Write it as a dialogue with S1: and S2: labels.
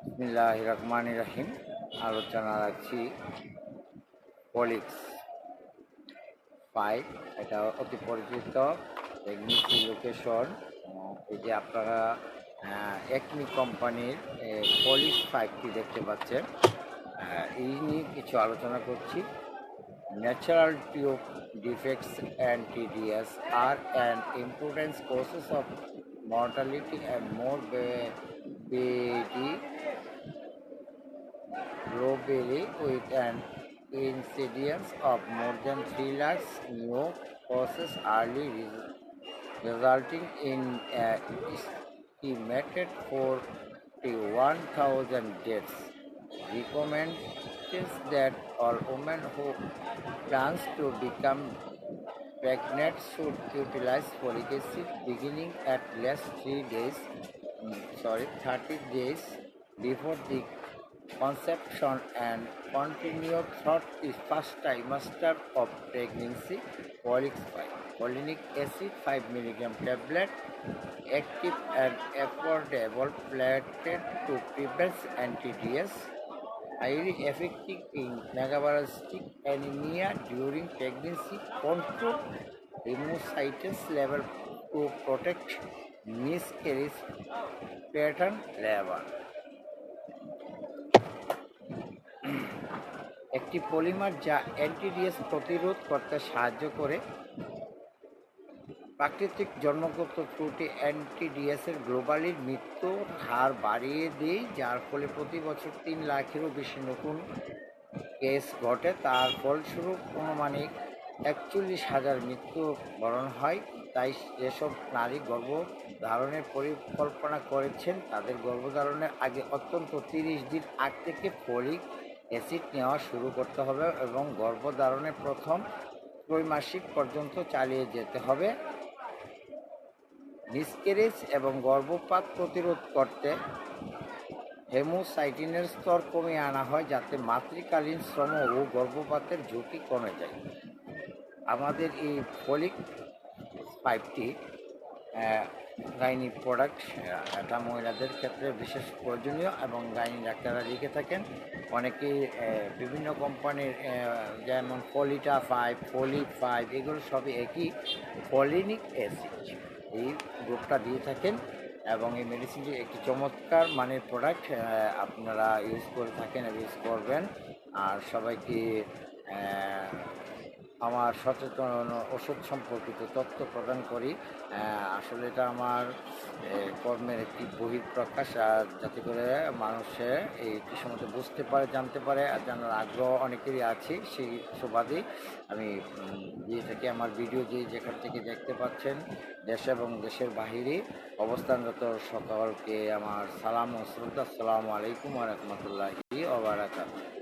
S1: বিসমিল্লাহির রহমানির রহিম। আলোচনা রাখছি পলিক্স 5। এটা অতি পরিচিত প্রেগনেন্সি লোকেশন। এই যে আপনারা একমি কোম্পানির পলিক্স 5টি দেখতে পাচ্ছেন, এই নিয়ে কিছু আলোচনা করছি। Natural tube defects and TDS are an important causes of mortality and morbidity globally, with an incidence of more than 3 lakhs new causes yearly, resulting in estimated 41,000 deaths. Recommends that all women who plans to become pregnant should utilize folic acid beginning at least 30 days before the conception and continue throughout the first trimester of pregnancy. Folic acid 5 mg tablet, active and affordable, plated to prevent NTDS, highly effective in megaparasitic anemia during pregnancy, control hemocytes level to protect miscarriage pattern level. একটি polymer যা এনটিডিএস প্রতিরোধ করতে সাহায্য করে। প্রাকৃতিক জন্মগত ত্রুটি এনটিডিএসের globally মৃত্যুর হার বাড়িয়ে দেয়, যার ফলে প্রতি বছর 3 লাখেরও বেশি নতুন কেস ঘটে। তার ফলস্বরূপ আনুমানিক 41,000 মৃত্যুবরণ হয়। তাই যেসব নারী গর্ভধারণের পরিকল্পনা করেছেন তাদের গর্ভধারণের আগে অন্তত 30 দিন আগ থেকে ফলিক অ্যাসিড নেওয়া শুরু করতে হবে এবং গর্ভধারণের প্রথম ত্রৈমাসিক পর্যন্ত চালিয়ে যেতে হবে। মিসক্যারেজ এবং গর্ভপাত প্রতিরোধ করতে হেমোসাইটিনের স্তর কমিয়ে আনা হয়, যাতে মাতৃকালীন শ্রম ও গর্ভপাতের ঝুঁকি কমে যায়। আমাদের এই ফলিক 5টি গাইনি প্রোডাক্ট, এটা মহিলাদের ক্ষেত্রে বিশেষ প্রয়োজনীয় এবং গাইনি ডাক্তাররা লিখে থাকেন। অনেকেই বিভিন্ন কোম্পানির যেমন ফলিটা 5, ফলিক 5, এগুলো সবই একই ফলিনিক অ্যাসিড এই গ্রুপটা দিয়ে থাকেন এবং এই মেডিসিনটি একটি চমৎকার মানের প্রোডাক্ট। আপনারা ইউজ করে থাকেন এবং ইউজ করবেন। আর সবাইকে আমার সচেতন ওষুধ সম্পর্কিত তথ্য প্রদান করি। আসলে এটা আমার কর্মের একটি বহিঃপ্রকাশ, যাতে করে মানুষে এইটি সম্বন্ধে বুঝতে পারে, জানতে পারে, আর জানার আগ্রহ অনেকেরই আছে। সেই সুবাদেই আমি দিয়ে থাকি আমার ভিডিও, যেখান থেকে দেখতে পাচ্ছেন দেশ এবং দেশের বাহিরে অবস্থানরত সকলকে আমার সালাম ও শ্রদ্ধা। আসসালামু আলাইকুম ওয়া রাহমাতুল্লাহি ওয়া বারাকাতুহু।